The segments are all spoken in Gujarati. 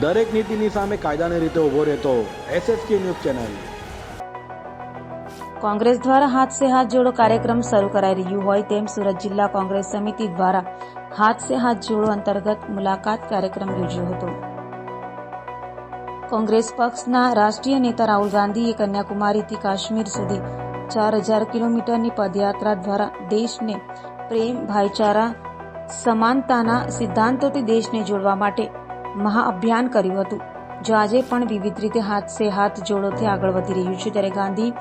દરેક નીતિની સામે કાયદાની રીતે ઊભો રહેતો SSK ન્યૂઝ ચેનલ। કોંગ્રેસ દ્વારા હાથ સે હાથ જોડો કાર્યક્રમ શરૂ કરાઈ રહ્યું હોય તેમ સુરત જિલ્લા કોંગ્રેસ સમિતિ દ્વારા હાથ સે હાથ જોડો અંતર્ગત મુલાકાત કાર્યક્રમ યોજ્યો હતો। કોંગ્રેસ પક્ષના રાષ્ટ્રીય નેતા રાહુલ ગાંધીએ કન્યાકુમારીથી કાશ્મીર સુધી 4000 કિલોમીટરની પદયાત્રા દ્વારા દેશને પ્રેમ, ભાઈચારા, સમાનતાના સિદ્ધાંતોથી દેશને જોડવા માટે મહાઅભિયાન કર્યું હતું, જો આજે પણ વિવિધ રીતે હાથ સે હાથ જોડોથી આગળ વધી રહ્યું છે। ત્યારે ગાંધી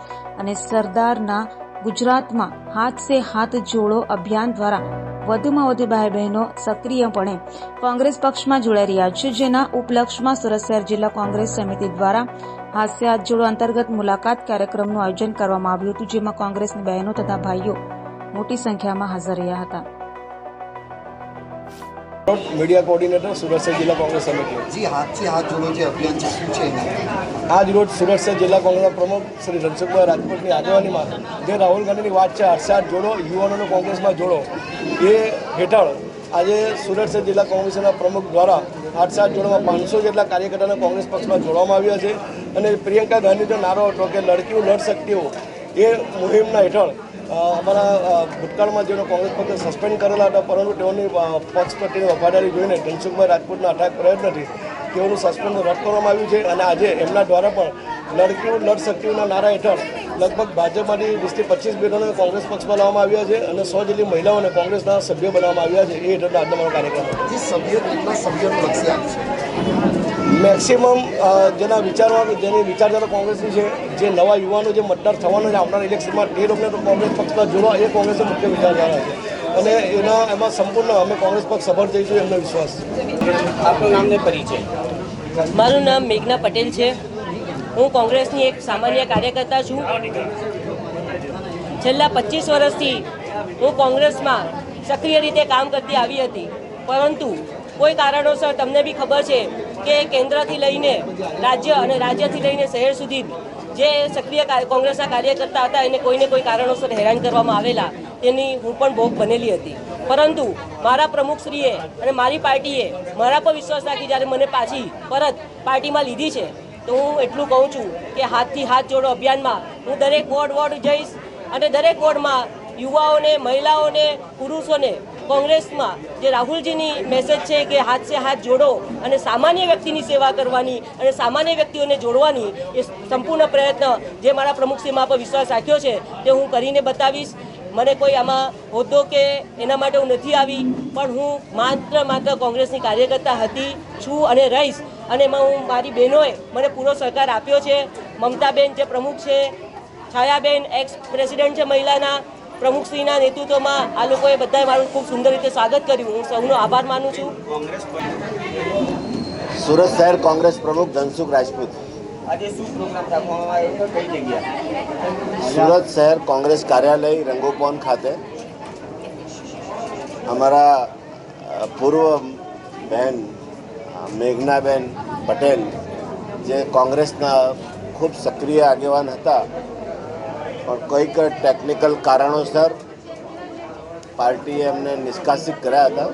અને સરદારના ગુજરાતમાં હાથ સે હાથ જોડો અભિયાન દ્વારા વધુમાં વધુ ભાઈ બહેનો સક્રિયપણે કોંગ્રેસ પક્ષમાં જોડાઈ રહ્યા છે, જેના ઉપલક્ષમાં સુરત શહેર જિલ્લા કોંગ્રેસ સમિતિ દ્વારા હાથ સે હાથ જોડો અંતર્ગત મુલાકાત કાર્યક્રમનું આયોજન કરવામાં આવ્યું હતું, જેમાં કોંગ્રેસની બહેનો તથા ભાઈઓ મોટી સંખ્યામાં હાજર રહ્યા હતા। मीडिया कोऑर्डिनेटर सूरत से जिला कांग्रेस समिति। जी, हाथ से हाथ जोड़ो जो अभियान છે શું છે? आज रोज सूरत से जिला कांग्रेस प्रमुख श्री रणसुखभाई રાજપૂતની આગેવાનીમાં જે રાહુલ ગાંધીની વાત છે હાથ से हाथ जोड़ो યુવાનોને કોંગ્રેસમાં જોડો એ હેઠળ આજે સુરત से जिला कांग्रेसના પ્રમુખ દ્વારા હાથ से हाथ જોડોમાં 500 જેટલા કાર્યકર્તાઓને કોંગ્રેસ પક્ષમાં જોડવામાં આવ્યા છે અને પ્રિયંકા ગાંધીનો નારો હતો કે લડકીઓ લડ શકતી હો એ મુહિમના હેઠળ અમારા ભૂતકાળમાં જેનો કોંગ્રેસ પક્ષે સસ્પેન્ડ કરેલા હતા, પરંતુ તેઓની પક્ષ પ્રત્યેની વફાદારી જોઈને ધનસુખભાઈ રાજપૂતના અટાક પ્રયત્નથી તેઓનું સસ્પેન્ડ રદ કરવામાં આવ્યું છે અને આજે એમના દ્વારા પણ લડકીઓ લડ શકતીઓના નારા હેઠળ લગભગ ભાજપમાંથી 20-25 બહેનોને કોંગ્રેસ પક્ષમાં લાવવામાં આવ્યા છે અને 100 જેટલી મહિલાઓને કોંગ્રેસના સભ્યો બનાવવામાં આવ્યા છે। એ હેઠળ આજનો મારો કાર્યક્રમ છે। જે સભ્યો કેટલા સભ્યોનું લક્ષ્ય છે? મેક્સિમમ જેના જેની વિચારધારા કોંગ્રેસની છે, જે નવા યુવાનો જે મતદાર થવાનો છે આવનારા ઇલેક્શનમાં તે લોકોને તો કોંગ્રેસ પક્ષમાં જોડવા એ કોંગ્રેસની મુખ્ય વિચારધારા છે અને એમાં સંપૂર્ણ અમે કોંગ્રેસ પક્ષ સફળ થઈશું એમનો વિશ્વાસ છે। આપનું નામ ને પરિચય? મારું નામ મેઘના પટેલ છે। હું કોંગ્રેસની એક સામાન્ય કાર્યકર્તા છું। છેલ્લા 25 વર્ષથી હું કોંગ્રેસમાં સક્રિય રીતે કામ કરતી આવી હતી, પરંતુ કોઈ કારણોસર તમને બી ખબર છે કે કેન્દ્રથી લઈને રાજ્ય અને રાજ્યથી લઈને શહેર સુધી જે સક્રિય કોંગ્રેસના કાર્યકર્તા હતા એને કોઈને કોઈ કારણોસર હેરાન કરવામાં આવેલા, તેની હું પણ ભોગ બનેલી હતી। પરંતુ મારા પ્રમુખશ્રીએ અને મારી પાર્ટીએ મારા પર વિશ્વાસ રાખી જ્યારે મને પાછી પરત પાર્ટીમાં લીધી છે, તો હું એટલું કહું છું કે હાથથી હાથ જોડો અભિયાનમાં હું દરેક વોર્ડ જઈશ અને દરેક વોર્ડમાં યુવાઓને, મહિલાઓને, પુરુષોને કોંગ્રેસમાં જે રાહુલજીની મેસેજ છે કે હાથ સે હાથ જોડો અને સામાન્ય વ્યક્તિની સેવા કરવાની અને સામાન્ય વ્યક્તિઓને જોડવાની એ સંપૂર્ણ પ્રયત્ન જે મારા પ્રમુખશ્રીમાં પર વિશ્વાસ રાખ્યો છે તે હું કરીને બતાવીશ। મને કોઈ આમાં હોદ્દો કે એના માટે હું નથી આવી, પણ હું માત્ર કોંગ્રેસની કાર્યકર્તા હતી, છું અને રહીશ અને એમાં હું મારી બહેનોએ મને પૂરો સહકાર આપ્યો છે। મમતાબેન જે પ્રમુખ છે, છાયાબેન એક્સ પ્રેસિડેન્ટ છે મહિલાના, પ્રમુખશ્રીના નેતૃત્વમાં આ લોકોએ બધાએ મારું ખૂબ સુંદર રીતે સ્વાગત કર્યું। હું સૌનો આભાર માનું છું। સુરત શહેર કોંગ્રેસ પ્રમુખ ધનસુખ રાજપૂત। આજે શું પ્રોગ્રામ રાખવામાં આવ્યો, કઈ જગ્યા? સુરત શહેર કોંગ્રેસ કાર્યાલય રંગોપવન ખાતે અમારા પૂર્વ બહેન મેઘનાબેન પટેલ જે કોંગ્રેસના ખૂબ સક્રિય આગેવાન હતા, પણ કોઈક ટેકનિકલ કારણોસર પાર્ટીએ એમને નિષ્કાસિત કર્યા હતા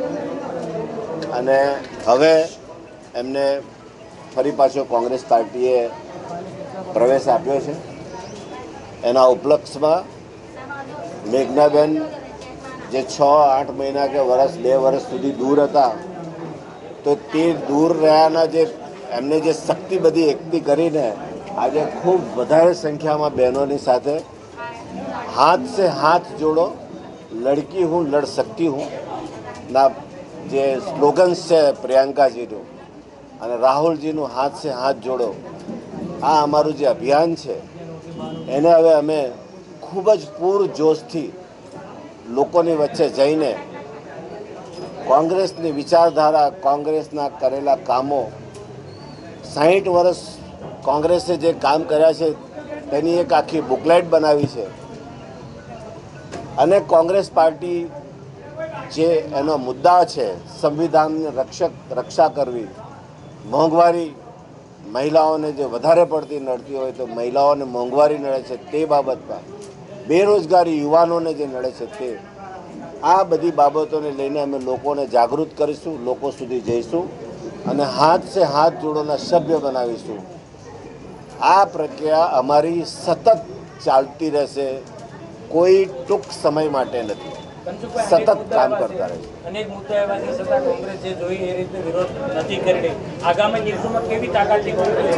અને હવે એમને ફરી પાછો કોંગ્રેસ પાર્ટીએ પ્રવેશ આપ્યો છે। એના ઉપલક્ષમાં મેઘનાબેન જે 6-8 મહિના કે વર્ષ 2 વર્ષ સુધી દૂર હતા, તો તે દૂર રહ્યાના જે એમને જે શક્તિ બધી એકઠી કરીને આજે ખૂબ વધારે સંખ્યામાં બહેનોની સાથે हाथ से हाथ जोड़ो लड़की हूँ लड़ सकती हूँ ना જે સ્લોગન્સ છે પ્રિયંકાજીનું અને રાહુલજીનું હાથ સે હાથ જોડો, આ અમારું જે અભિયાન છે એને હવે અમે ખૂબ જ પૂરજોશથી લોકોની વચ્ચે જઈને કોંગ્રેસની વિચારધારા, કોંગ્રેસના કરેલા કામો, 60 વર્ષ કોંગ્રેસે જે કામ કર્યા છે તેની એક આખી બુકલેટ બનાવી છે અને કોંગ્રેસ પાર્ટી જે એનો મુદ્દા છે સંવિધાનની રક્ષા કરવી, મોંઘવારી, મહિલાઓને જે વધારે પડતી નડતી હોય તો મહિલાઓને મોંઘવારી નડે છે તે બાબતમાં, બેરોજગારી યુવાનોને જે નડે છે તે, આ બધી બાબતોને લઈને અમે લોકોને જાગૃત કરીશું, લોકો સુધી જઈશું અને હાથ સે હાથ જોડોના સભ્ય બનાવીશું. આ પ્રક્રિયા અમારી સતત ચાલતી રહેશે, કોઈ ટૂંક સમય માટે નથી, સતત કામ કરતા રહેશે. અનેક મુદ્દા એવા છે છતાં કોંગ્રેસ જે જોઈ એ રીતે વિરોધ નથી કરી રહી. આગામી દિવસોમાં કેવી તાકાતથી કોંગ્રેસ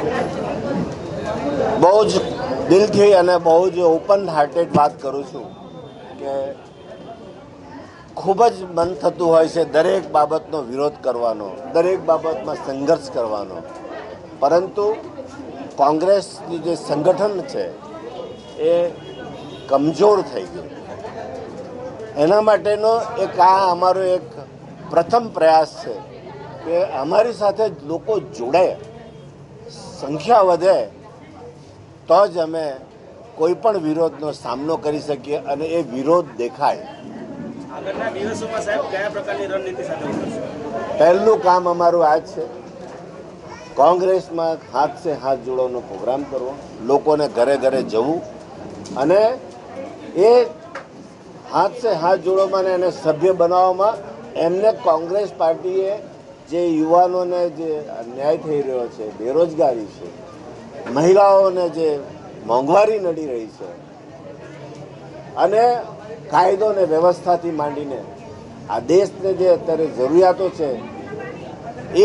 બહુ જ દિલથી અને બહુ જ ઓપન હાર્ટેડ વાત કરું છું કે ખૂબ જ મન થતું હોય છે દરેક બાબતનો વિરોધ કરવાનો, દરેક બાબતમાં સંઘર્ષ કરવાનો, પરંતુ કોંગ્રેસની જે સંગઠન છે એ કમજોર થઈ ગયું. એના માટેનો એક આ અમારો એક પ્રથમ પ્રયાસ છે કે અમારી સાથે લોકો જોડે, સંખ્યા વધે તો જ અમે કોઈ પણ વિરોધનો સામનો કરી શકીએ અને એ વિરોધ દેખાય. આગળના દિવસોમાં સાહેબ કયા પ્રકારની રણનીતિ સાથે ઉતરશો? પહેલું કામ અમારું આ જ છે, કોંગ્રેસમાં હાથ સે હાથ જોડવાનો પ્રોગ્રામ કરવો, લોકોને ઘરે ઘરે જવું અને એ હાથ સે હાથ જોડવામાં એને સભ્ય બનાવવામાં એમને કોંગ્રેસ પાર્ટીએ જે યુવાનોને જે અન્યાય થઈ રહ્યો છે, બેરોજગારી છે, મહિલાઓને જે મોંઘવારી નડી રહી છે અને કાયદો અને વ્યવસ્થાથી માંડીને આ દેશને જે અત્યારે જરૂરિયાતો છે,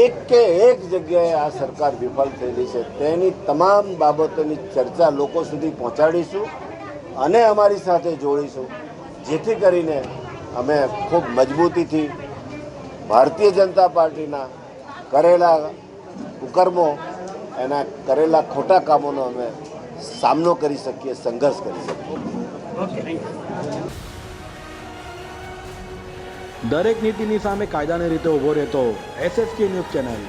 એક કે એક જગ્યાએ આ સરકાર વિફળ થયેલી છે, તેની તમામ બાબતોની ચર્ચા લોકો સુધી પહોંચાડીશું અને અમારી સાથે જોડીશું, જેથી કરીને અમે ખૂબ મજબૂતીથી ભારતીય જનતા પાર્ટીના કરેલા કુકર્મો, એના કરેલા ખોટા કામોનો અમે સામનો કરી શકીએ, સંઘર્ષ કરી શકીએ. દરેક નીતિની સામે કાયદાની રીતે ઊભો રહેતો SSK ન્યૂઝ ચેનલ